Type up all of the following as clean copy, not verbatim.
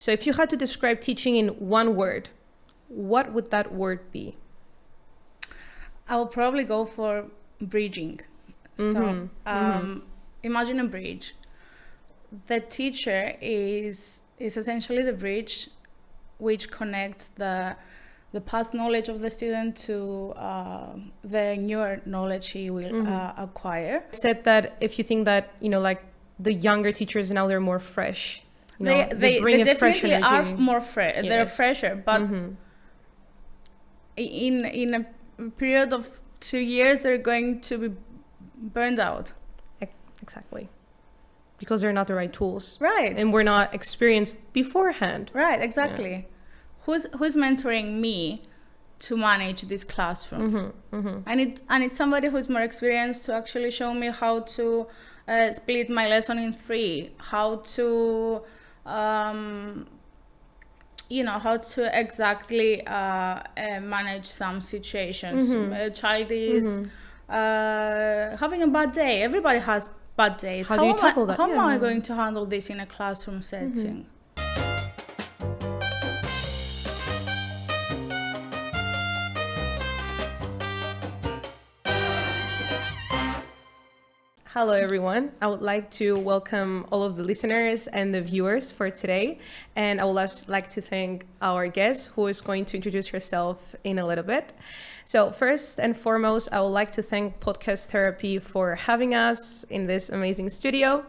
So if you had to describe teaching in one word, what would that word be? I will probably go for bridging. So imagine a bridge. The teacher is essentially the bridge which connects the past knowledge of the student to the newer knowledge he will acquire. Said that if you think that, like the younger teachers now, they're more fresh. They definitely are more fresh. Yes. They're fresher, but in a period of 2 years, they're going to be burned out. Exactly. Because they're not the right tools. Right. And we're not experienced beforehand. Right, exactly. Yeah. Who's mentoring me to manage this classroom? I need somebody who's more experienced to actually show me how to split my lesson in 3, how to how to exactly manage some situations. A child is having a bad day. Everybody has bad days. How do you tackle that? How am I going to handle this in a classroom setting? Hello, everyone. I would like to welcome all of the listeners and the viewers for today. And I would like to thank our guest, who is going to introduce herself in a little bit. So first and foremost, I would like to thank Podcast Therapy for having us in this amazing studio.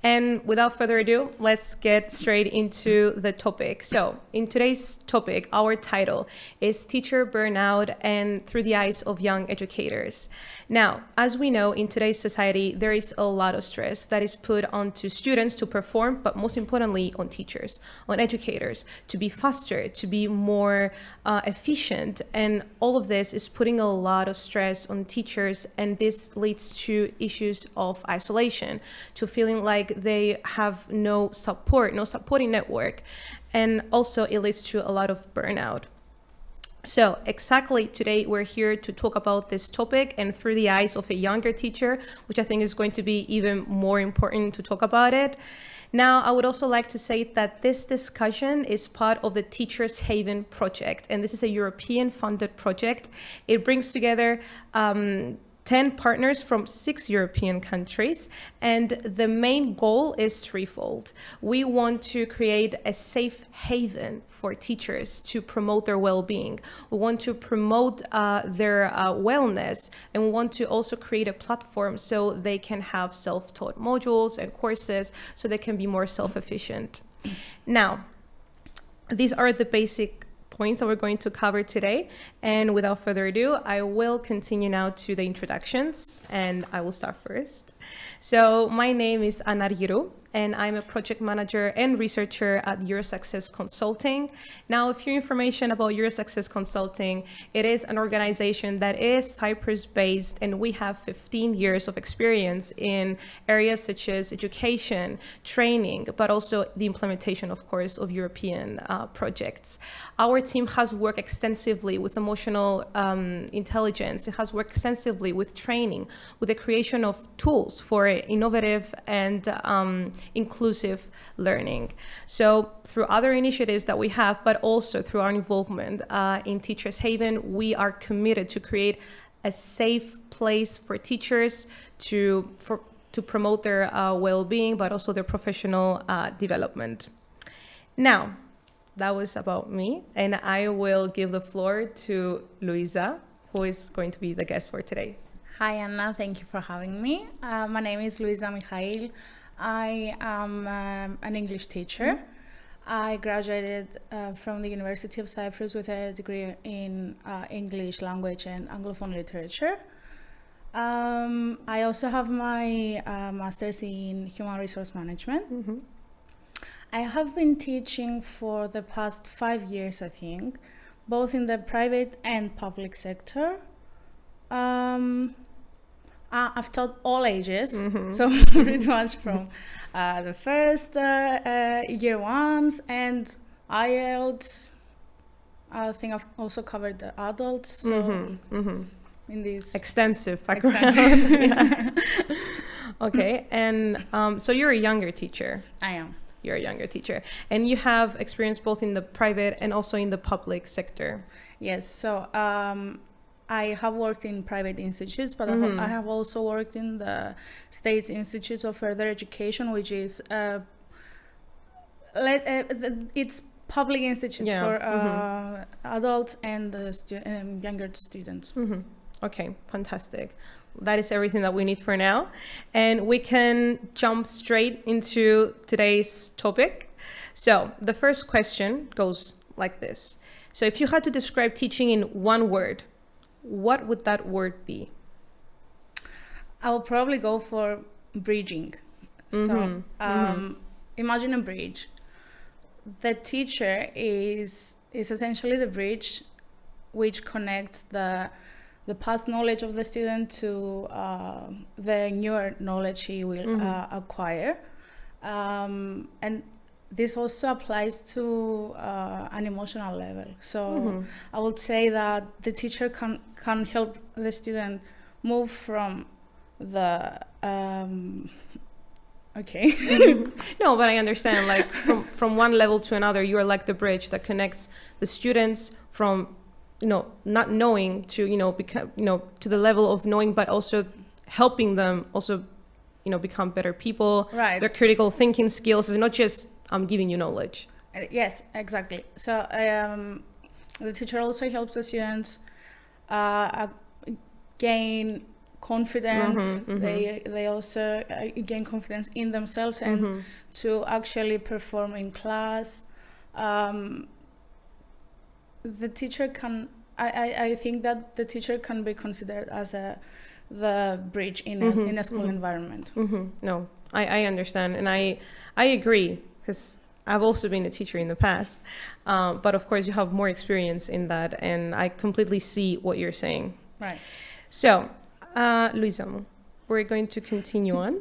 And without further ado, let's get straight into the topic. So in today's topic, our title is Teacher Burnout and Through the Eyes of Young Educators. Now, as we know, in today's society, there is a lot of stress that is put onto students to perform, but most importantly, on teachers, on educators, to be faster, to be more efficient. And all of this is putting a lot of stress on teachers. And this leads to issues of isolation, to feeling like they have no supporting network. And also it leads to a lot of burnout. So exactly today we're here to talk about this topic and through the eyes of a younger teacher, which I think is going to be even more important to talk about it. Now, I would also like to say that this discussion is part of the Teachers Haven project, and this is a European funded project. It brings together 10 partners from 6 European countries, and the main goal is threefold. We want to create a safe haven for teachers to promote their well-being. We want to promote their wellness, and we want to also create a platform so they can have self-taught modules and courses so they can be more self-efficient. Now, these are the basic points that we're going to cover today. And without further ado, I will continue now to the introductions, and I will start first. So my name is Argyrou, and I'm a project manager and researcher at Eurosuccess Consulting. Now, a few information about Eurosuccess Consulting. It is an organization that is Cyprus-based, and we have 15 years of experience in areas such as education, training, but also the implementation, of course, of European projects. Our team has worked extensively with emotional intelligence. It has worked extensively with training, with the creation of tools for innovative and inclusive learning. So through other initiatives that we have, but also through our involvement in Teachers Haven, we are committed to create a safe place for teachers to promote their well-being, but also their professional development. Now, that was about me, and I will give the floor to Louiza, who is going to be the guest for today. Hi, Anna. Thank you for having me. My name is Louiza Michael. I am an English teacher. I graduated from the University of Cyprus with a degree in English language and Anglophone literature. I also have my master's in human resource management. I have been teaching for the past 5 years, I think, both in the private and public sector. I've taught all ages, so pretty much from the first year ones and IELTS. I think I've also covered the adults. So in this extensive background. Yeah. Okay, and so you're a younger teacher. I am. you're a younger teacher. And you have experience both in the private and also in the public sector. Yes, so I have worked in private institutes, but I have also worked in the State's Institutes of Further Education, which is it's public institutes for adults and younger students. Okay, fantastic. That is everything that we need for now. And we can jump straight into today's topic. So the first question goes like this. So if you had to describe teaching in one word, what would that word be? I will probably go for bridging. So imagine a bridge. The teacher is essentially the bridge which connects the past knowledge of the student to the newer knowledge he will acquire. And this also applies to an emotional level. So I would say that the teacher can help the student move from the No, but I understand, like from one level to another, you are like the bridge that connects the students from not knowing to become to the level of knowing, but also helping them also become better people. Right. Their critical thinking skills is not just I'm giving you knowledge. Yes, exactly. So the teacher also helps the students gain confidence. They also gain confidence in themselves and to actually perform in class. The teacher can. I think that the teacher can be considered as the bridge in a school environment. No, I understand, and I agree, because I've also been a teacher in the past, but of course you have more experience in that, and I completely see what you're saying. Right. So, Louiza, we're going to continue on,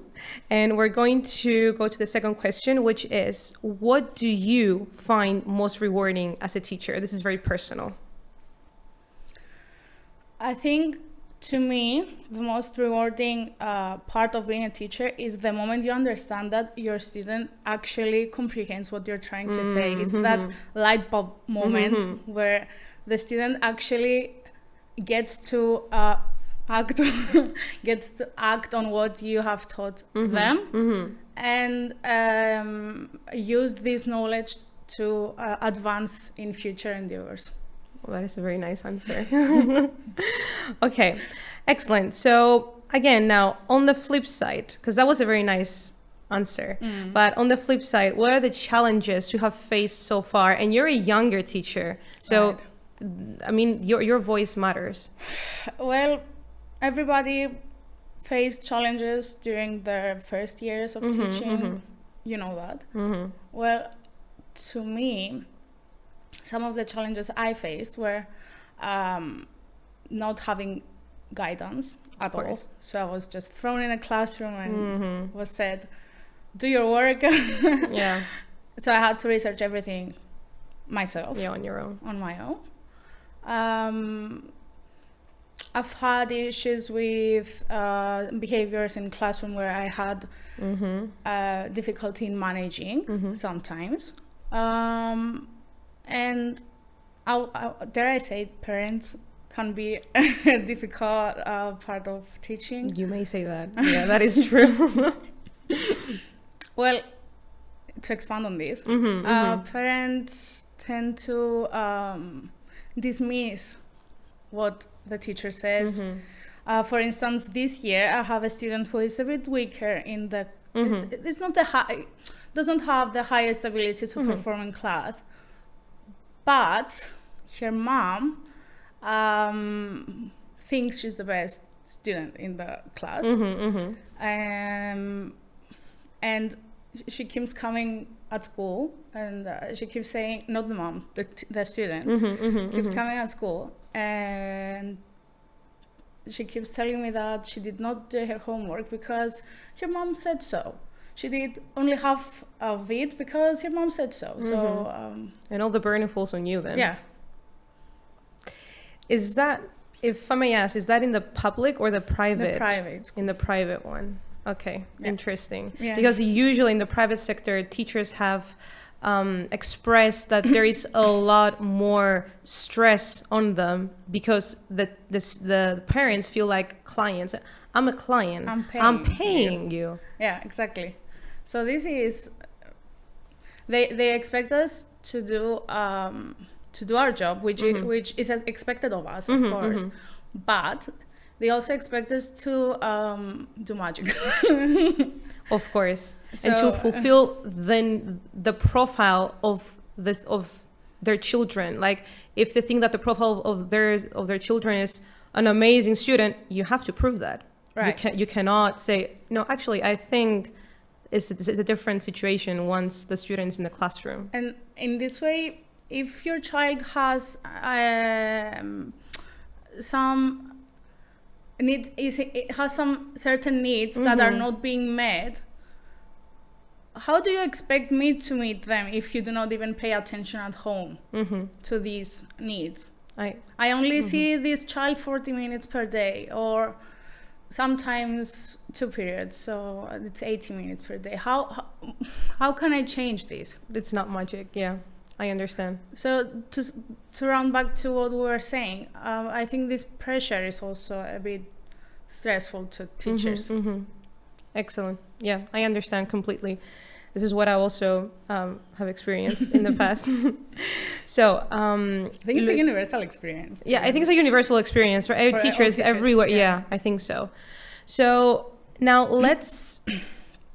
and we're going to go to the second question, which is, what do you find most rewarding as a teacher? This is very personal. I think, to me, the most rewarding part of being a teacher is the moment you understand that your student actually comprehends what you're trying to say. It's that light bulb moment where the student actually gets to act on what you have taught them, and use this knowledge to advance in future endeavors. Well, that is a very nice answer. Okay, excellent. So again, now on the flip side, because that was a very nice answer, but on the flip side, what are the challenges you have faced so far? And you're a younger teacher, so Right. I mean, your voice matters. Well, everybody faced challenges during their first years of teaching. You know that. Well, to me, some of the challenges I faced were not having guidance at all. So I was just thrown in a classroom and was said, do your work. Yeah. So I had to research everything myself. Yeah, on your own. On my own. I've had issues with behaviors in classroom where I had difficulty in managing sometimes. And dare I say, parents can be a difficult part of teaching. You may say that. Yeah, that is true. Well, to expand on this, parents tend to dismiss what the teacher says. For instance, this year I have a student who is a bit weaker in the. It's not doesn't have the highest ability to perform in class, but her mom thinks she's the best student in the class, and she keeps coming at school, and she keeps saying, not the mom, the student keeps coming at school, and she keeps telling me that she did not do her homework because her mom said so. She did only half of it because her mom said so. So and all the burden falls on you then. Yeah. Is that, if I may ask, is that in the public or the private? The private. In the private one. Okay, Yeah. interesting. Yeah. Because usually in the private sector, teachers have expressed that there is a lot more stress on them because the parents feel like clients. I'm a client. I'm paying you. Yeah, exactly. So this is they expect us to do our job, which is expected of us, of course, but they also expect us to do magic. Of course, So, and to fulfill then the profile of their children. Like if they think that the profile of their children is an amazing student, you have to prove that. Right. You cannot say no. Actually, I think it's a different situation once the student's in the classroom. And in this way, if your child has some needs, it has some certain needs that are not being met, how do you expect me to meet them if you do not even pay attention at home to these needs? I only see this child 40 minutes per day, or sometimes 2 periods, so it's 80 minutes per day. How can I change this? It's not magic. Yeah, I understand. So to round back to what we were saying, I think this pressure is also a bit stressful to teachers. Excellent. Yeah, I understand completely. This is what I also have experienced in the past. So I think it's a universal experience. Yeah, I think it's a universal experience for teachers everywhere. Yeah, I think so. So now let's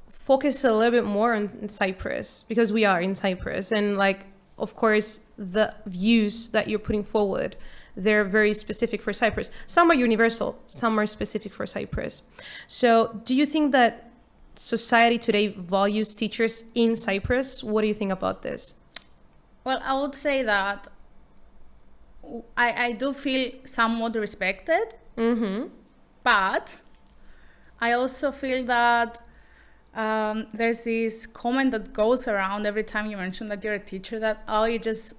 focus a little bit more on Cyprus, because we are in Cyprus, and like, of course, the views that you're putting forward, they're very specific for Cyprus. Some are universal, some are specific for Cyprus. So do you think that society today values teachers in Cyprus? What do you think about this? Well, I would say that I do feel somewhat respected, but I also feel that there's this comment that goes around every time you mention that you're a teacher, that, oh, you just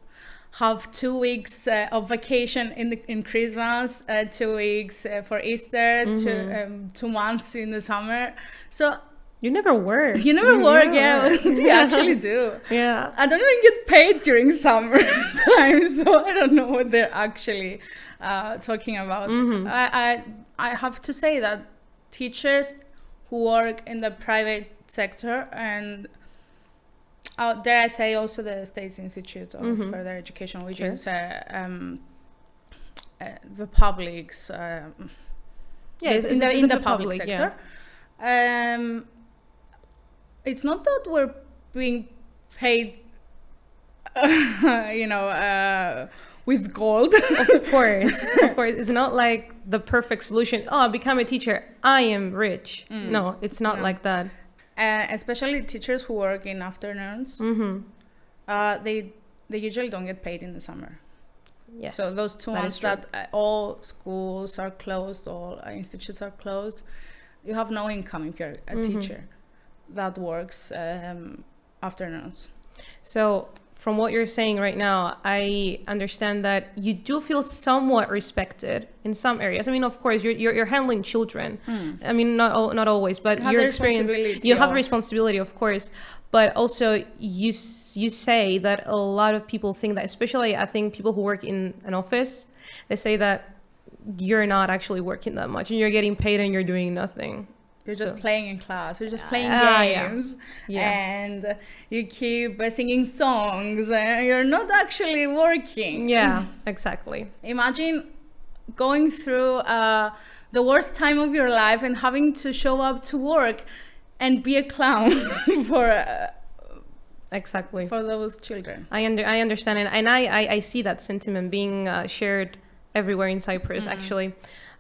have 2 weeks of vacation in Christmas, 2 weeks for Easter, 2 months in the summer. So you never work. You never work, yeah. You actually do. Yeah. I don't even get paid during summer time, so I don't know what they're actually talking about. I have to say that teachers who work in the private sector, and dare I say also the State's Institute of Further Education, which is the public's in the public sector. Yeah. It's not that we're being paid, with gold. Of course. It's not like the perfect solution. Oh, become a teacher, I am rich. No, it's not like that. Especially teachers who work in afternoons, they usually don't get paid in the summer. Yes. So those 2 months that all schools are closed, all institutes are closed, you have no income if you're a teacher that works afternoons. So from what you're saying right now, I understand that you do feel somewhat respected in some areas. I mean, of course, you're handling children. I mean, not always, but your experience, you have the responsibility, of course. But also, you say that a lot of people think that, especially I think people who work in an office, they say that you're not actually working that much and you're getting paid and you're doing nothing. You're just playing in class. You're just playing games, and you keep singing songs, and you're not actually working. Yeah, exactly. Imagine going through the worst time of your life and having to show up to work and be a clown for exactly for those children. I understand, and I see that sentiment being shared everywhere in Cyprus. Actually,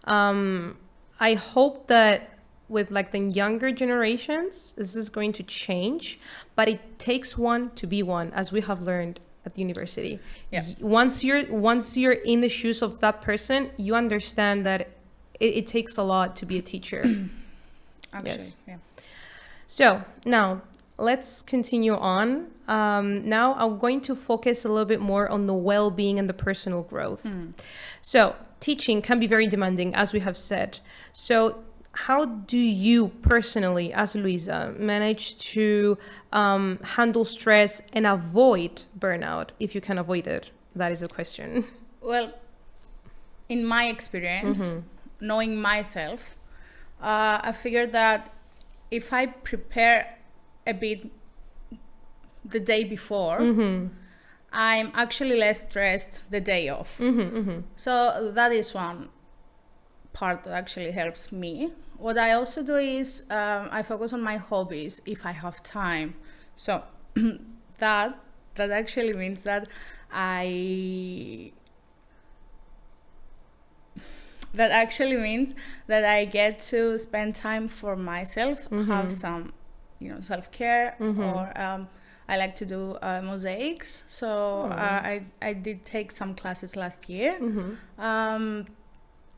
I hope that with like the younger generations, this is going to change, but it takes one to be one, as we have learned at the university. Yeah. Once you're in the shoes of that person, you understand that it takes a lot to be a teacher. Actually, yes. Yeah. So now let's continue on. Now I'm going to focus a little bit more on the well-being and the personal growth. So teaching can be very demanding, as we have said. So how do you personally, as Louiza, manage to handle stress and avoid burnout, if you can avoid it? That is the question. Well, in my experience, knowing myself, I figured that if I prepare a bit the day before, I'm actually less stressed the day off. So that is one part that actually helps me. What I also do is I focus on my hobbies if I have time. So that actually means that I get to spend time for myself, have some, self-care, or I like to do mosaics. So I did take some classes last year.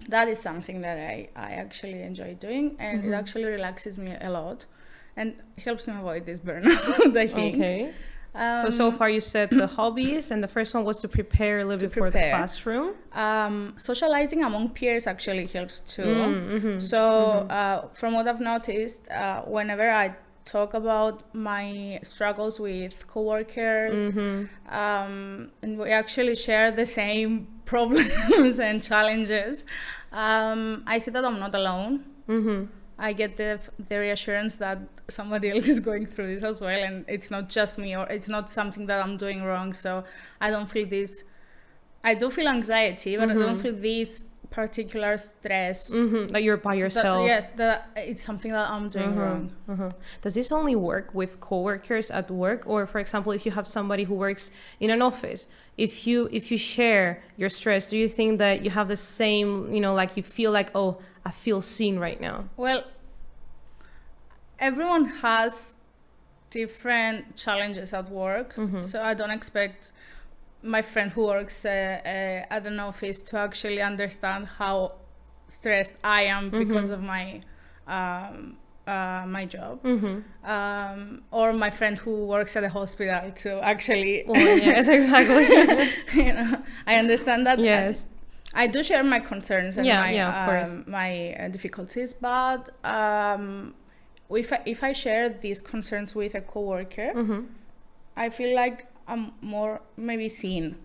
That is something that I actually enjoy doing, and it actually relaxes me a lot and helps me avoid this burnout, I think. Okay. So far you said the hobbies, and the first one was to prepare a little bit for the classroom. Socializing among peers actually helps too. From what I've noticed, whenever I talk about my struggles with coworkers, and we actually share the same problems and challenges, I see that I'm not alone. I get the reassurance that somebody else is going through this as well, and it's not just me, or it's not something that I'm doing wrong. So I don't feel this. I do feel anxiety, but I don't feel this particular stress. That you're by yourself. That it's something that I'm doing wrong. Does this only work with coworkers at work, or for example, if you have somebody who works in an office, if you share your stress, do you think that you have the same, like you feel like, oh, I feel seen right now? Well, everyone has different challenges at work, so I don't expect my friend who works at an office to actually understand how stressed I am because of my my job, or my friend who works at a hospital to actually. Well, yes, exactly. I understand that. Yes. I do share my concerns and of course. my difficulties, but if I share these concerns with a coworker, I feel like I'm more maybe seen.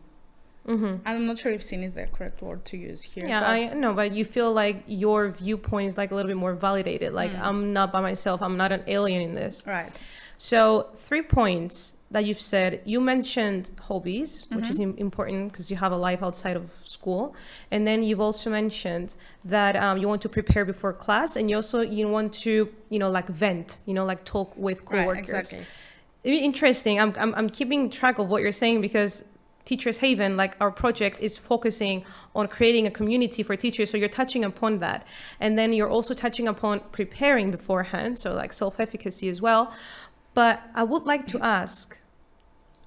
I'm not sure if seen is the correct word to use here. Yeah, I know, but you feel like your viewpoint is like a little bit more validated. Like I'm not by myself. I'm not an alien in this. Right. So 3 points that you've said. You mentioned hobbies, which is important because you have a life outside of school. And then you've also mentioned that you want to prepare before class, and you want to, like vent, like talk with coworkers. Right, exactly. Interesting. I'm keeping track of what you're saying, because Teachers Haven, like our project, is focusing on creating a community for teachers. So you're touching upon that. And then you're also touching upon preparing beforehand. So like self-efficacy as well. But I would like to ask,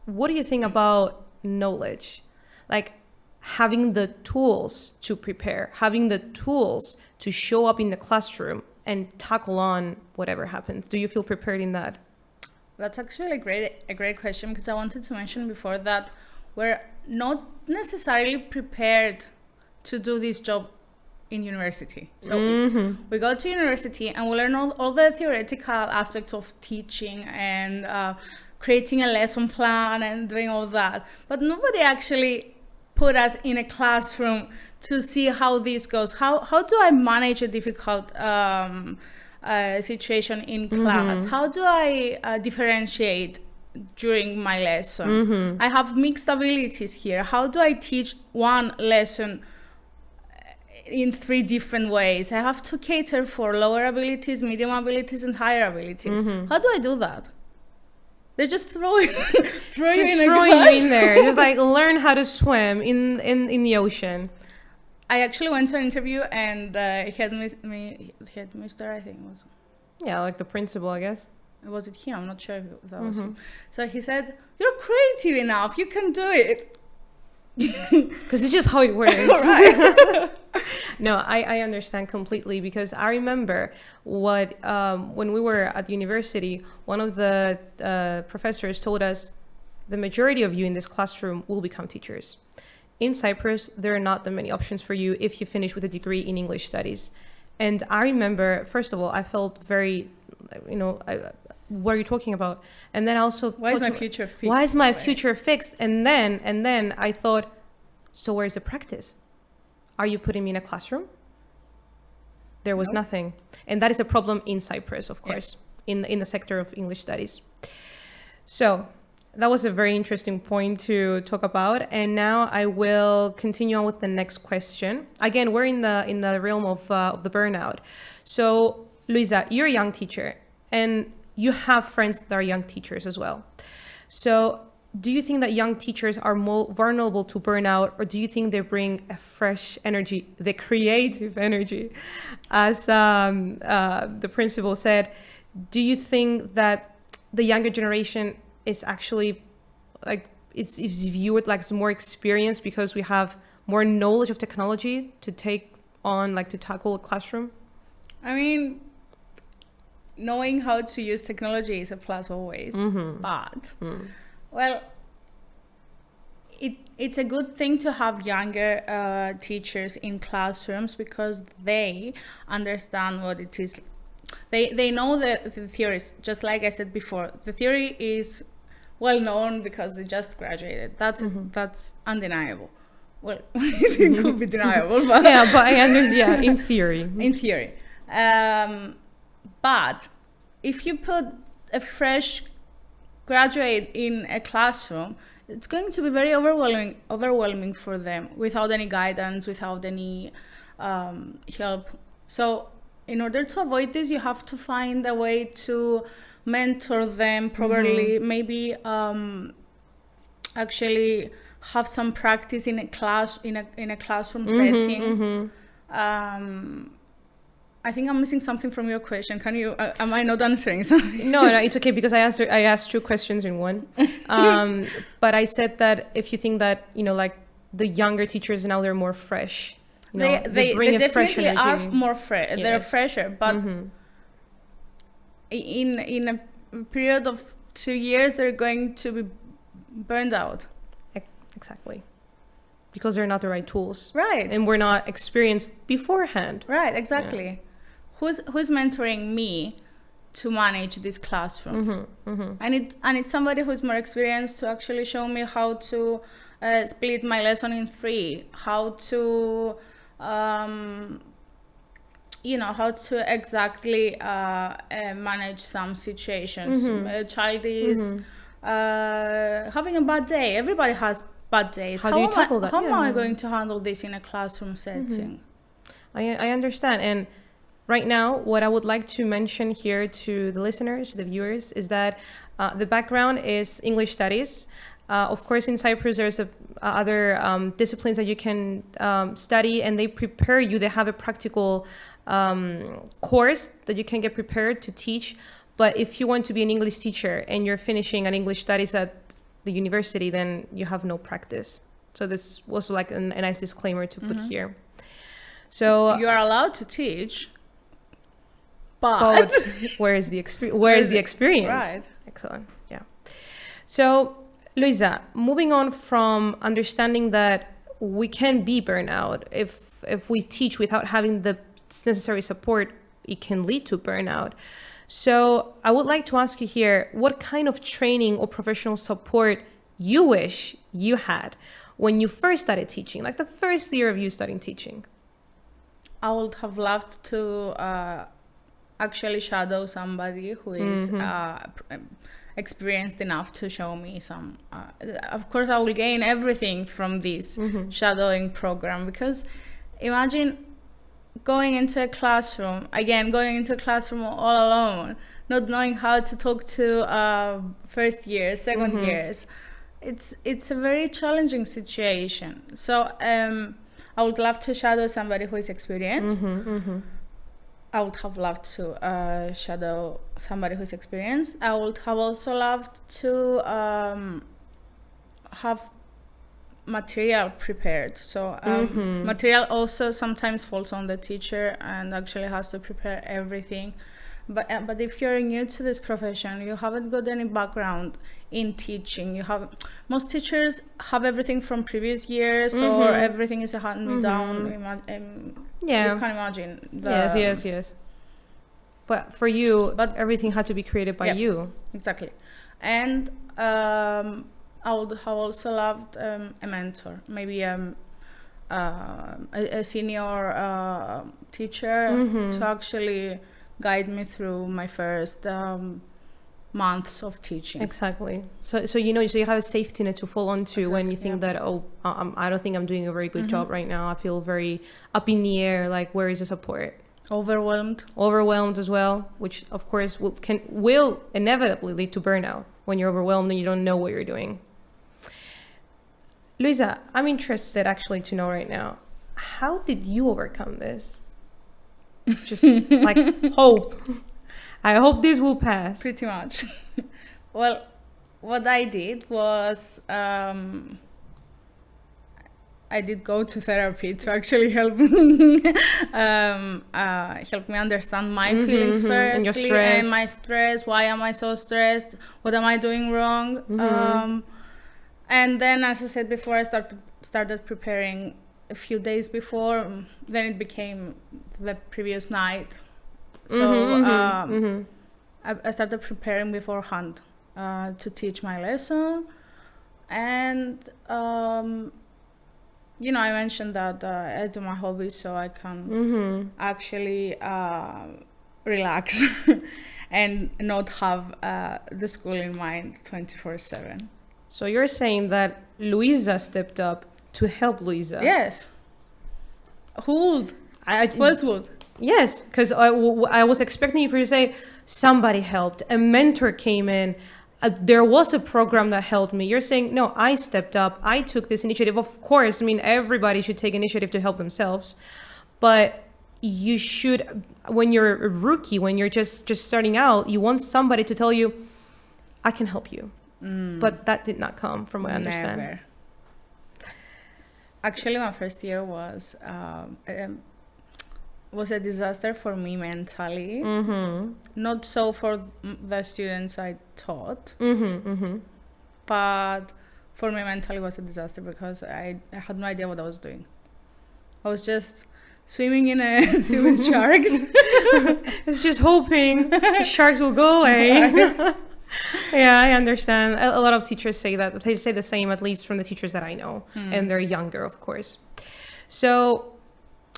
what do you think about knowledge? Like having the tools to prepare, having the tools to show up in the classroom and tackle on whatever happens. Do you feel prepared in that? That's actually a great question, because I wanted to mention before that we're not necessarily prepared to do this job in university. So we go to university and we learn all the theoretical aspects of teaching and creating a lesson plan and doing all that. But nobody actually put us in a classroom to see how this goes. How do I manage a difficult situation in class? How do I differentiate during my lesson? I have mixed abilities here. How do I teach one lesson in 3 different ways? I have to cater for lower abilities, medium abilities, and higher abilities. How do I do that? They just throw you in there. Just like learn how to swim in the ocean. I actually went to an interview and headmister, I think it was. Yeah, like the principal, I guess. Was it him? I'm not sure if that was him. So he said, "You're creative enough. You can do it." Because it's just how it works. Right. No, I understand completely, because I remember when we were at university, one of the professors told us the majority of you in this classroom will become teachers. In Cyprus, there are not that many options for you if you finish with a degree in English studies. And I remember, first of all, I felt very, what are you talking about? And then also, why is my future fixed? Why is my future fixed? And then I thought, so where's the practice? Are you putting me in a classroom? There was nothing. And that is a problem in Cyprus, of course, in the sector of English studies. So that was a very interesting point to talk about. And now I will continue on with the next question. Again, we're in the realm of the burnout. So Louiza, you're a young teacher and you have friends that are young teachers as well. So do you think that young teachers are more vulnerable to burnout, or do you think they bring a fresh energy, the creative energy? As the principal said, do you think that the younger generation is actually is viewed like more experienced because we have more knowledge of technology to take on, to tackle a classroom? I mean, knowing how to use technology is a plus always, but well, it's a good thing to have younger teachers in classrooms because they understand what it is. They know the theories, just like I said before. The theory is well known because they just graduated. That's undeniable. Well, it could be deniable, but yeah, but I understand. Yeah, in theory. In theory, but if you put a fresh graduate in a classroom, it's going to be very overwhelming for them without any guidance, without any help. So in order to avoid this, you have to find a way to mentor them properly, maybe actually have some practice in a classroom setting. I think I'm missing something from your question. Can you? Am I not answering something? No, it's okay because I asked 2 questions in one. But I said that if you think that the younger teachers now they're more fresh. They definitely are more fresh. Yes. They're fresher, but in a period of 2 years, they're going to be burned out. Exactly. Because they're not the right tools. Right. And we're not experienced beforehand. Right, exactly. Yeah. Who's mentoring me to manage this classroom? And it's somebody who's more experienced to actually show me how to split my lesson in 3, how to how to exactly manage some situations. A child is having a bad day. Everybody has bad days. How do you tackle that? How am I going to handle this in a classroom setting? I understand. And right now, what I would like to mention here to the listeners, the viewers, is that the background is English studies. Of course, in Cyprus, there's other disciplines that you can study, and they prepare you. They have a practical course that you can get prepared to teach. But if you want to be an English teacher and you're finishing an English studies at the university, then you have no practice. So this was like a nice disclaimer to put here. So you are allowed to teach, but where is the experience? Right. Excellent. Yeah. So Louiza, moving on from understanding that we can be burnout if we teach without having the necessary support, it can lead to burnout. So I would like to ask you here, what kind of training or professional support you wish you had when you first started teaching, like the first year of you studying teaching? I would have loved to actually shadow somebody who is experienced enough to show me some. Of course, I will gain everything from this shadowing program, because imagine going into a classroom all alone, not knowing how to talk to first years, second years. It's a very challenging situation. So I would love to shadow somebody who is experienced. I would have loved to shadow somebody who's experienced. I would have also loved to have material prepared. So material also sometimes falls on the teacher and actually has to prepare everything. But if you're new to this profession, you haven't got any background in teaching. Most teachers have everything from previous years, or everything is a hand-me-down. You can imagine. Yes. But for you, everything had to be created by you. Exactly. And I would have also loved a mentor, maybe a senior teacher to actually guide me through my first months of teaching. Exactly. So you have a safety net to fall onto when you think that, I don't think I'm doing a very good job right now. I feel very up in the air. Like, where is the support? Overwhelmed as well, which of course will inevitably lead to burnout when you're overwhelmed and you don't know what you're doing. Louiza, I'm interested actually to know right now, how did you overcome this? Just like hope. I hope this will pass. Pretty much. Well, what I did was I did go to therapy to actually help me understand my feelings firstly, and my stress. Why am I so stressed? What am I doing wrong? And then, as I said before, I started preparing a few days before. Then it became the previous night. So I started preparing beforehand to teach my lesson. And I mentioned that I do my hobbies so I can actually relax and not have the school in mind 24/7. So you're saying that Louiza stepped up to help Louiza? Yes. Who else would? Yes, because I was expecting you to say somebody helped, a mentor came in, there was a program that helped me. You're saying, no, I stepped up, I took this initiative. Of course, I mean, everybody should take initiative to help themselves. But you should, when you're a rookie, when you're just starting out, you want somebody to tell you, I can help you. But that did not come, from what I understand. Never. Actually, my first year was a disaster for me mentally. Not so for the students I taught, but for me mentally it was a disaster because I had no idea what I was doing. I was just swimming in a sea with sharks. It's just hoping the sharks will go away. Yeah, I understand. A lot of teachers say that. They say the same, at least from the teachers that I know. And they're younger, of course. So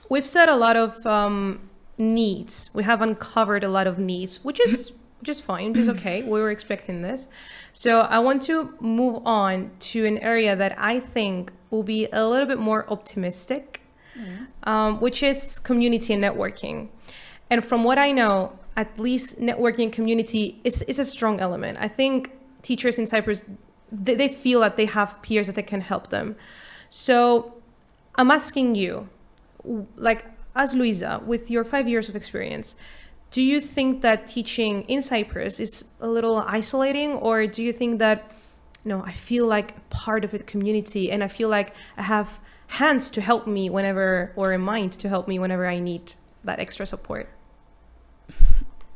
we've said a lot of needs. We have uncovered a lot of needs, which is fine, which is okay. We were expecting this. So I want to move on to an area that I think will be a little bit more optimistic, which is community and networking. And from what I know, at least networking community is a strong element. I think teachers in Cyprus, they feel that they have peers that they can help them. So I'm asking you, like, as Louiza, with your 5 years of experience, do you think that teaching in Cyprus is a little isolating, or do you think that, no, I feel like part of a community and I feel like I have hands to help me whenever, or a mind to help me whenever I need that extra support?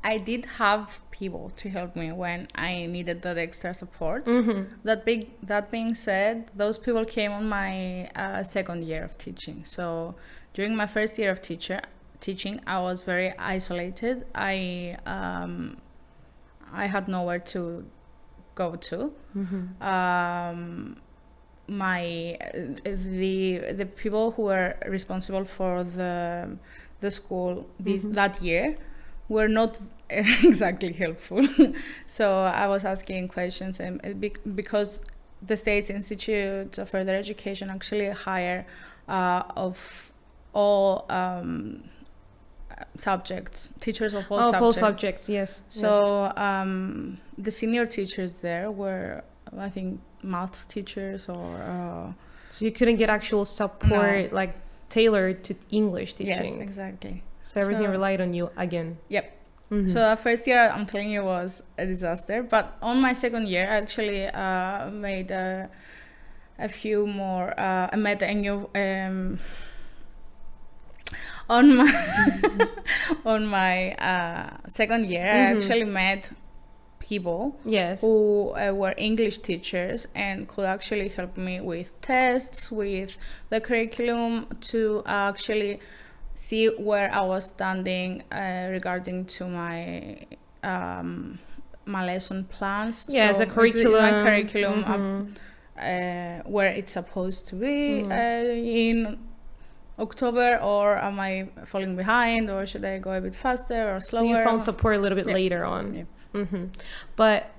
I did have people to help me when I needed that extra support. That being said, those people came on my second year of teaching. So during my first year of teaching, I was very isolated. I had nowhere to go to. The people who were responsible for the school that year were not exactly helpful. So I was asking questions, and because the State's Institute of Further Education actually hire of all subjects, teachers of all subjects. All subjects, yes. So the senior teachers there were, I think, maths teachers or... So you couldn't get actual support, like tailored to English teaching. Yes, exactly. So everything relied on you again. Yep. So the first year, I'm telling you, was a disaster. But on my second year, I actually made a few more. I met a new on on my second year, I actually met people Yes. who were English teachers and could actually help me with tests, with the curriculum, to actually see where I was standing regarding to my my lesson plans. Yes, so the curriculum. my curriculum where it's supposed to be in October, or am I falling behind, or should I go a bit faster or slower? So you found support a little bit later on. Yeah. But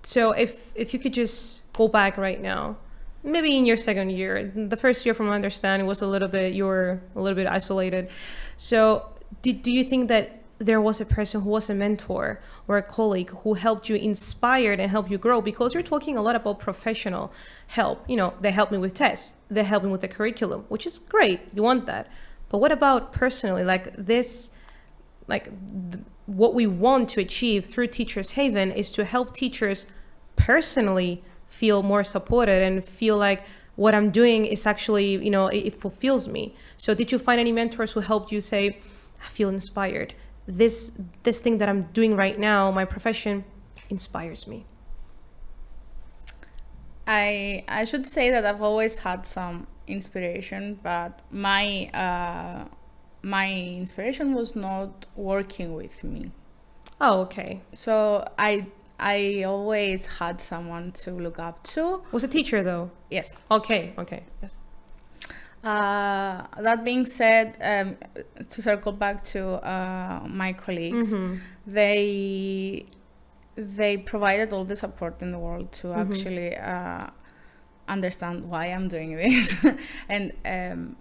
so if you could just go back right now, maybe in your second year, the first year from my understanding was you were a little bit isolated. So do you think that there was a person who was a mentor or a colleague who helped you, inspired and helped you grow? Because you're talking a lot about professional help. They help me with tests, they help me with the curriculum, which is great. You want that. But what about personally, what we want to achieve through Teachers Haven is to help teachers personally feel more supported and feel like what I'm doing is actually, it fulfills me. So did you find any mentors who helped you say, I feel inspired? This thing that I'm doing right now, my profession, inspires me. I should say that I've always had some inspiration, but my inspiration was not working with me. Oh, okay. So I always had someone to look up to. Was a teacher though? Yes. Okay. Yes. That being said, to circle back to my colleagues, they provided all the support in the world to actually understand why I'm doing this and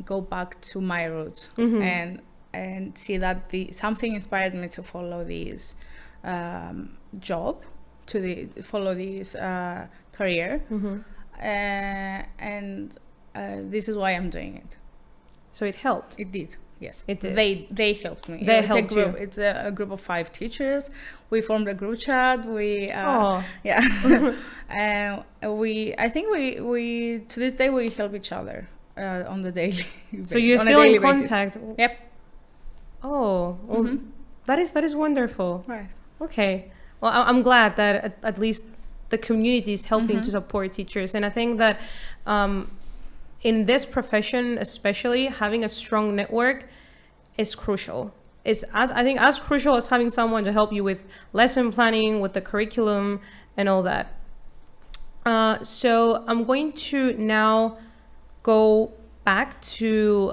go back to my roots and see that something inspired me to follow this job, follow this career, and this is why I'm doing it. So it helped. It did. Yes, it did. They helped me. They it's helped a group. you. It's a group of 5 teachers. We formed a group chat. We I think we to this day we help each other on the daily. So you're still in contact. Basis. Yep. Oh, well, that is wonderful. Right. Okay. Well, I'm glad that at least the community is helping to support teachers, and I think that in this profession, especially, having a strong network is crucial. It's I think as crucial as having someone to help you with lesson planning, with the curriculum, and all that. So I'm going to now go back to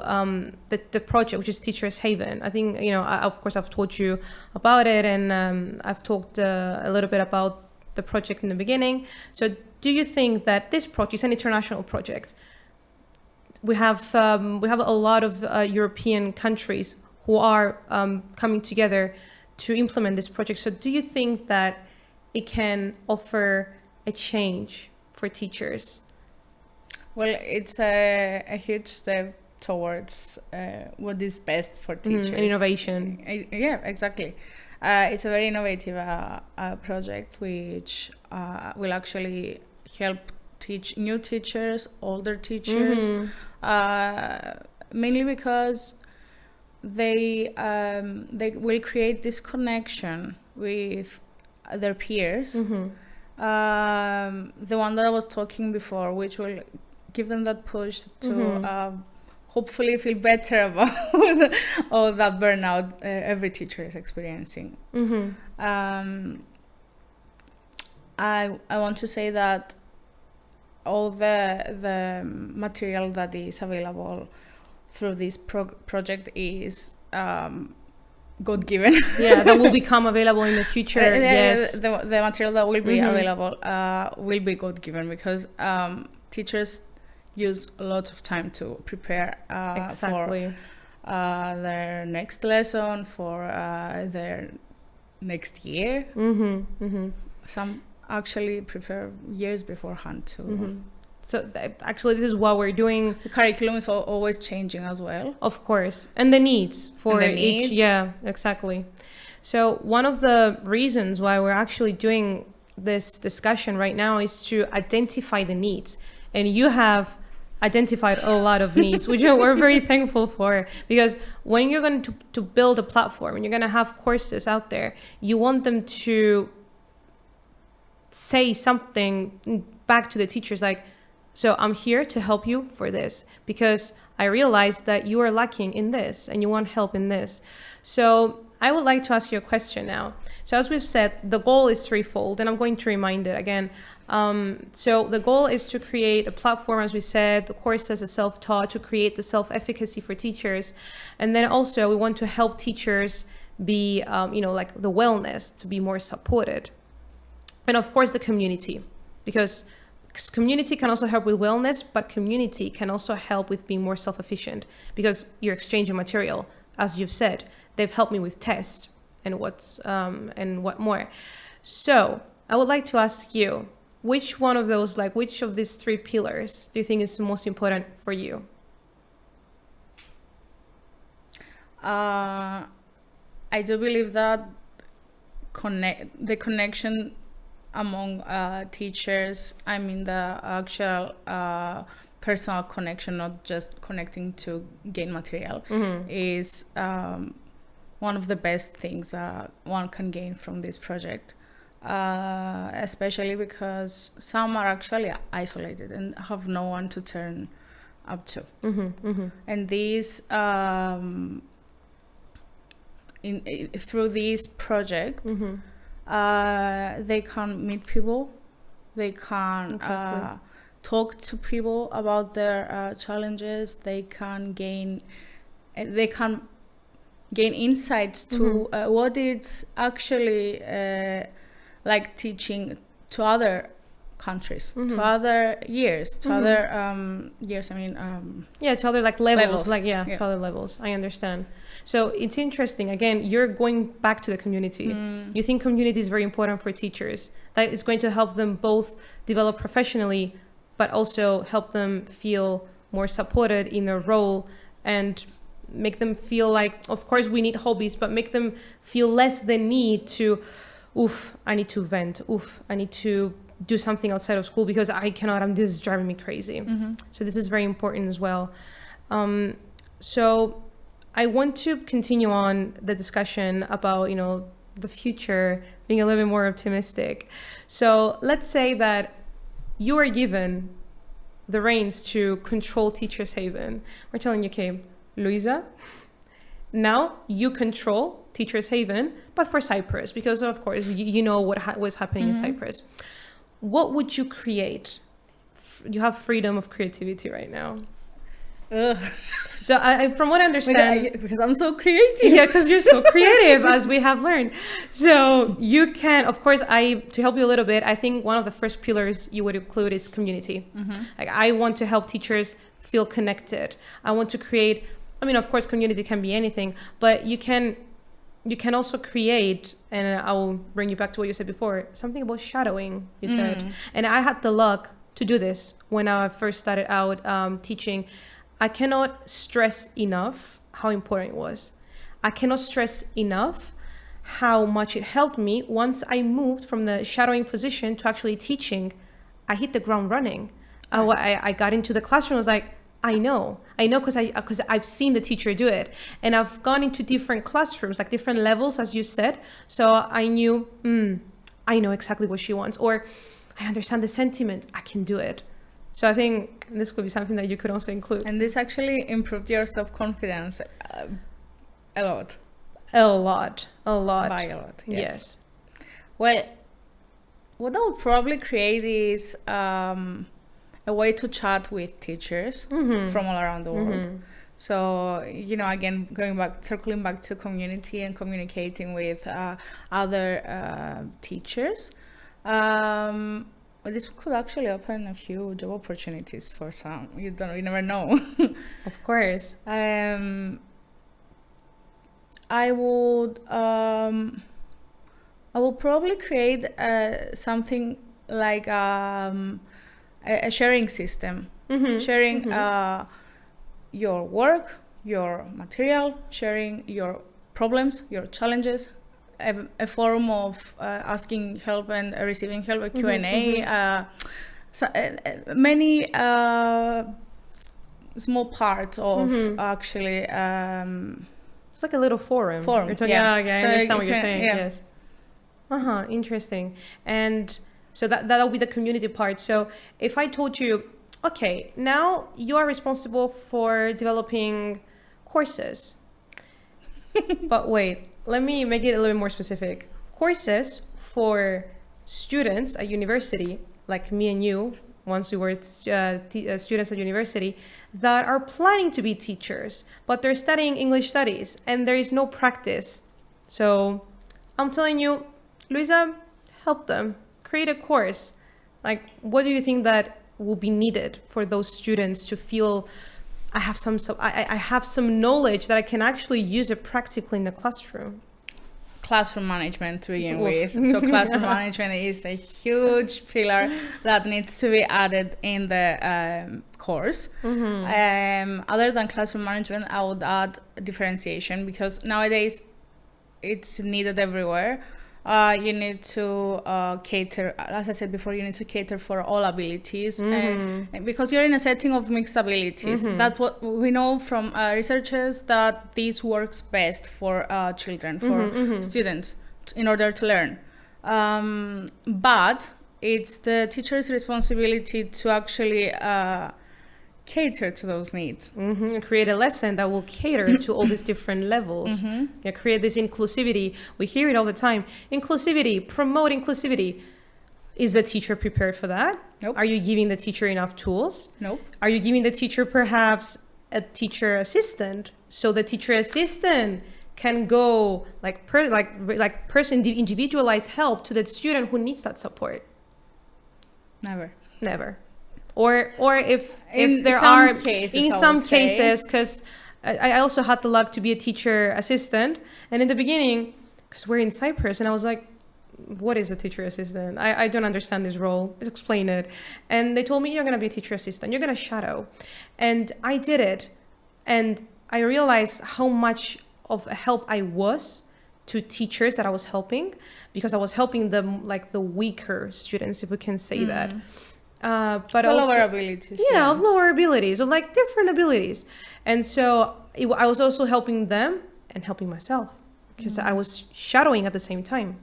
the project, which is Teachers Haven. I think, of course, I've told you about it, and I've talked a little bit about the project in the beginning. So do you think that this project is an international project? We have a lot of European countries who are coming together to implement this project. So do you think that it can offer a change for teachers? Well, it's a huge step towards what is best for teachers. Innovation. Yeah, exactly. It's a very innovative project which will actually help teach new teachers, older teachers, mainly because they will create this connection with their peers. The one that I was talking before, which will give them that push to hopefully feel better about all that burnout every teacher is experiencing. I want to say that all the material that is available through this project is God-given. Yeah, that will become available in the future. Yes, the material that will be available will be God-given, because teachers use a lot of time to prepare for their next lesson, for their next year. Some actually prepare years beforehand too. So actually, this is what we're doing. The curriculum is always changing as well. Of course. And the needs for each. Yeah, exactly. So one of the reasons why we're actually doing this discussion right now is to identify the needs. And you have identified a lot of needs, which we're very thankful for, because when you're going to build a platform and you're going to have courses out there, you want them to say something back to the teachers like, so I'm here to help you for this because I realize that you are lacking in this and you want help in this. So I would like to ask you a question now. So as we've said, the goal is threefold, and I'm going to remind it again. So the goal is to create a platform, as we said, the course as a self-taught, to create the self-efficacy for teachers. And then also we want to help teachers be, like the wellness, to be more supported. And of course, the community, because community can also help with wellness, but community can also help with being more self-efficient because you're exchanging material. As you've said, they've helped me with tests and what more. So I would like to ask you, which one of those, which of these three pillars do you think is the most important for you? I do believe that the connection among teachers, I mean the actual personal connection, not just connecting to gain material, is one of the best things one can gain from this project. Especially because some are actually isolated and have no one to turn up to. And these, through this project, they can meet people, they can talk to people about their challenges, they can gain insights to what it's actually like teaching to other countries, to other years, to other years, to other levels. To other levels. I understand. So it's interesting. Again, you're going back to the community. You think community is very important for teachers. That is going to help them both develop professionally, but also help them feel more supported in their role and make them feel like, of course, we need hobbies, but make them feel less the need to, I need to vent. I need to do something outside of school because I cannot, this is driving me crazy. So this is very important as well. So I want to continue on the discussion about, the future, being a little bit more optimistic. So let's say that you are given the reins to control Teachers Haven. We're telling you, okay, Louiza, now you control Teachers Haven, but for Cyprus, because of course you know what was happening in Cyprus. What would you create? You have freedom of creativity right now. So I, from what I understand, because I'm so creative. Yeah, because you're so creative, as we have learned. So you can, of course, to help you a little bit, I think one of the first pillars you would include is community. Like, I want to help teachers feel connected. I want to create, of course, community can be anything, but you can also create, and I will bring you back to what you said before, something about shadowing, you said. And I had the luck to do this when I first started out teaching. I cannot stress enough how important it was. I cannot stress enough how much it helped me. Once I moved from the shadowing position to actually teaching, I hit the ground running. I got into the classroom, I was like, I know because I've seen the teacher do it, and I've gone into different classrooms, like different levels, as you said. So I knew, I know exactly what she wants, or I understand the sentiment. I can do it. So I think this could be something that you could also include. And this actually improved your self-confidence a lot. A lot. By a lot. Yes. Well, what I would probably create is a way to chat with teachers from all around the world. So, again, circling back to community and communicating with other teachers. This could actually open a few job opportunities for some. You never know. Of course. I will probably create something like a sharing system, sharing your work, your material, sharing your problems, your challenges, a forum of asking help and receiving help, a Q&A, many small part of actually It's like a little forum. You're talking, yeah. okay, I So understand what you you're can- saying. yeah. Yes. Interesting. And so that'll be the community part. So if I told you, okay, now you are responsible for developing courses. But wait, let me make it a little bit more specific. Courses for students at university, like me and you, once we were students at university, that are planning to be teachers, but they're studying English studies and there is no practice. So I'm telling you, Louiza, help them create a course. Like, what do you think that will be needed for those students to feel I have some knowledge that I can actually use it practically in the classroom? Classroom management to begin Oof. with. So classroom management is a huge pillar that needs to be added in the course. Other than classroom management, I would add differentiation, because nowadays it's needed everywhere. You need to cater, as I said before, you need to cater for all abilities, and because you're in a setting of mixed abilities. That's what we know from researchers, that this works best for children, for students, in order to learn. But it's the teacher's responsibility to actually cater to those needs. Create a lesson that will cater to all these different levels. Yeah, create this inclusivity. We hear it all the time. Inclusivity, promote inclusivity. Is the teacher prepared for that? Nope. Are you giving the teacher enough tools? Nope. Are you giving the teacher perhaps a teacher assistant, so the teacher assistant can go individualized help to the student who needs that support? Never. Or if there are cases, in some cases, because I also had the luck to be a teacher assistant, and in the beginning, because we're in Cyprus, and I was like, what is a teacher assistant? I don't understand this role. Explain it. And they told me, you're going to be a teacher assistant. You're going to shadow. And I did it. And I realized how much of a help I was to teachers that I was helping, because I was helping them, like the weaker students, if we can say that. But also lower abilities. Yeah, of lower abilities, or like different abilities. And so I was also helping them and helping myself, because I was shadowing at the same time.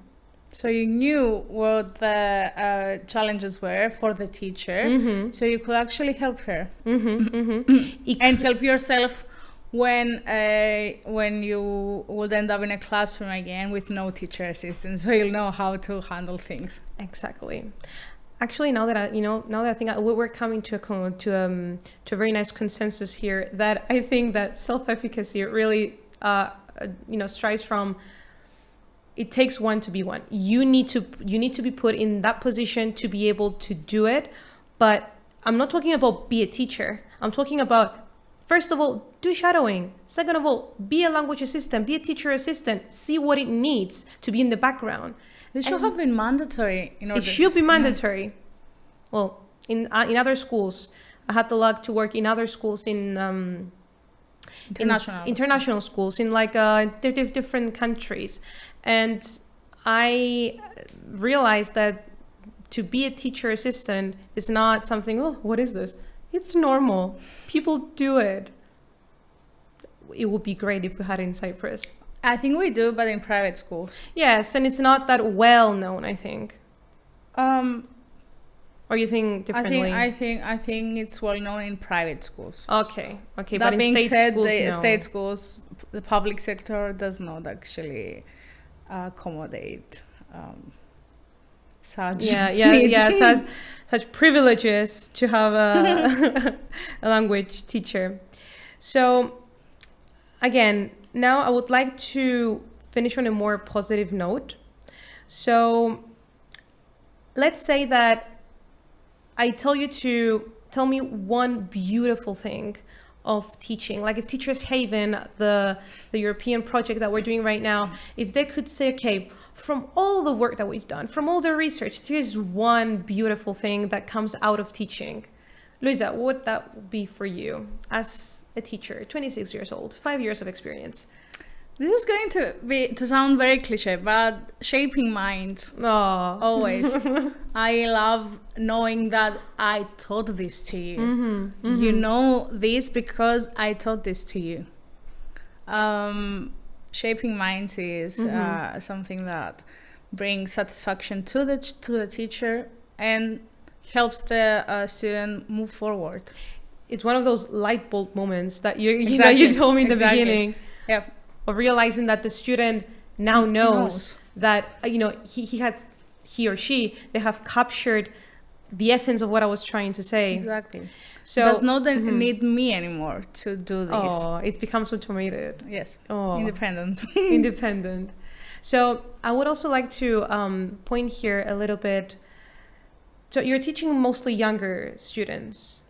So you knew what the challenges were for the teacher, so you could actually help her and help yourself when you would end up in a classroom again with no teacher assistant. So you'll know how to handle things. Exactly. Actually, now that I think we're coming to a very nice consensus here, that I think that self-efficacy really strives from. It takes one to be one. You need to be put in that position to be able to do it. But I'm not talking about be a teacher. I'm talking about, first of all, do shadowing. Second of all, be a language assistant, be a teacher assistant. See what it needs to be in the background. It should have been mandatory. It should be mandatory. Well, in other schools, I had the luck to work in other schools in international schools in like different countries, and I realized that to be a teacher assistant is not something. Oh, what is this? It's normal. People do it. It would be great if we had it in Cyprus. I think we do, but in private schools. Yes, and it's not that well known, I think. Or you think differently? I think it's well known in private schools. Okay. That But in being state said, schools, the no. state schools, the public sector does not actually accommodate such needs. such privileges to have a language teacher. So again, now I would like to finish on a more positive note. So let's say that I tell you to tell me one beautiful thing of teaching. Like if Teachers Haven, the European project that we're doing right now, if they could say, okay, from all the work that we've done, from all the research, there's one beautiful thing that comes out of teaching. Louiza, what would that be for you as a teacher, 26 years old, 5 years of experience? This is going to sound very cliche, but shaping minds. Oh. Always. I love knowing that I taught this to you. You know this because I taught this to you. Shaping minds is something that brings satisfaction to the teacher and helps the student move forward. It's one of those light bulb moments that you told me in the beginning. Yeah. Of realizing that the student now knows that he or she they have captured the essence of what I was trying to say. Exactly. So does not need me anymore to do this. Oh, it becomes automated. Yes. Oh. Independence. Independent. So I would also like to point here a little bit. So you're teaching mostly younger students.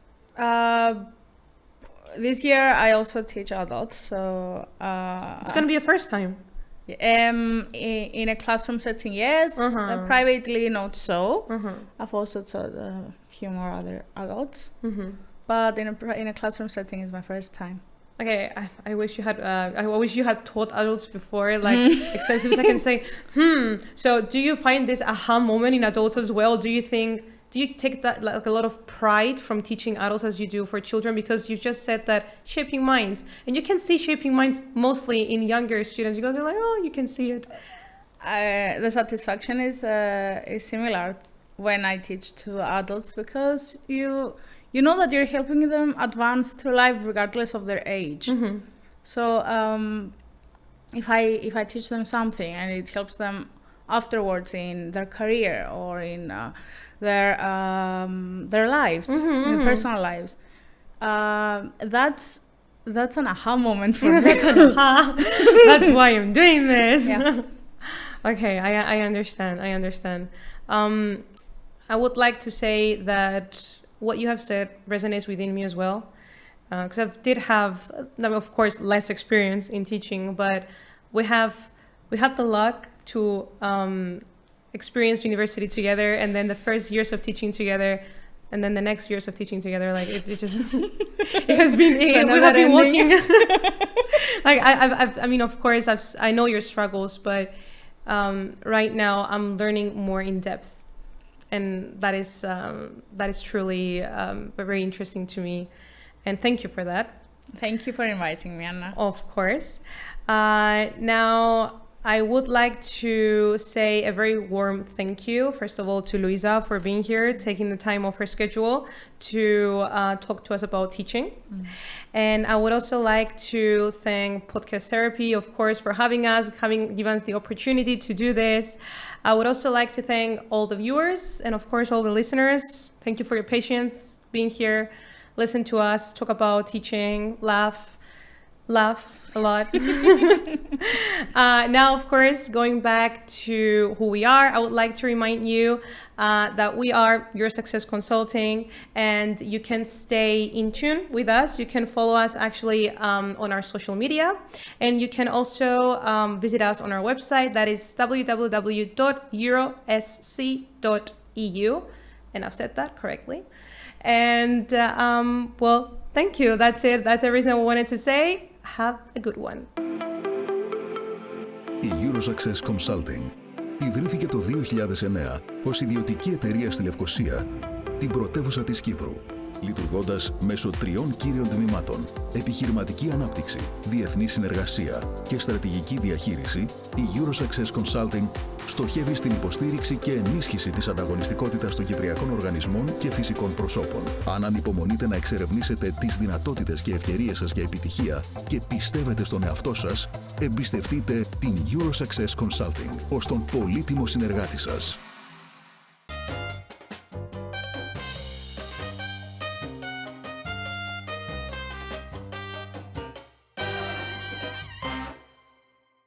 This year I also teach adults, so it's gonna be the first time. In a classroom setting, yes. Privately, not so. I've also taught a few more other adults, but in a classroom setting is my first time. Okay, I wish you had. I wish you had taught adults before, like extensively. So I can say, So, do you find this aha moment in adults as well? Do you take that like a lot of pride from teaching adults as you do for children? Because you just said that shaping minds, and you can see shaping minds mostly in younger students. You guys are like, oh, you can see it. The satisfaction is similar when I teach to adults, because you know that you're helping them advance through life regardless of their age. So if I teach them something and it helps them afterwards in their career or in their lives, their personal lives, that's an aha moment for me. That's an aha. That's why I'm doing this. Yeah. Okay, I understand. I would like to say that what you have said resonates within me as well, because I did have, of course, less experience in teaching, but we had the luck to experience university together, and then the first years of teaching together, and then the next years of teaching together. Like it just it has been. We have been walking. Like I mean, of course, I know your struggles, but right now I'm learning more in depth. And that is truly very interesting to me, and thank you for that. Thank you for inviting me, Anna. Of course. Now I would like to say a very warm thank you, first of all, to Louiza for being here, taking the time off her schedule to talk to us about teaching. And I would also like to thank Podcast Therapy, of course, for having us, given us the opportunity to do this. I would also like to thank all the viewers and, of course, all the listeners. Thank you for your patience, being here, listen to us, talk about teaching, laugh a lot. Now, of course, going back to who we are, I would like to remind you that we are Eurosuccess Consulting, and you can stay in tune with us. You can follow us actually on our social media, and you can also visit us on our website. That is www.eurosc.eu, and I've said that correctly. And well, thank you. That's it. That's everything I wanted to say. Have a good one. Η Eurosuccess Consulting ιδρύθηκε το 2009 ως ιδιωτική εταιρεία στη Λευκοσία, την πρωτεύουσα της Κύπρου, λειτουργώντας μέσω 3 κύριων τμήματων: επιχειρηματική ανάπτυξη, διεθνή συνεργασία και στρατηγική διαχείριση. Η Eurosuccess Consulting στοχεύει στην υποστήριξη και ενίσχυση της ανταγωνιστικότητας των κυπριακών οργανισμών και φυσικών προσώπων. Αν ανυπομονείτε να εξερευνήσετε τις δυνατότητες και ευκαιρίες σας για επιτυχία και πιστεύετε στον εαυτό σας, εμπιστευτείτε την Eurosuccess Consulting ως τον πολύτιμο συνεργάτη σας.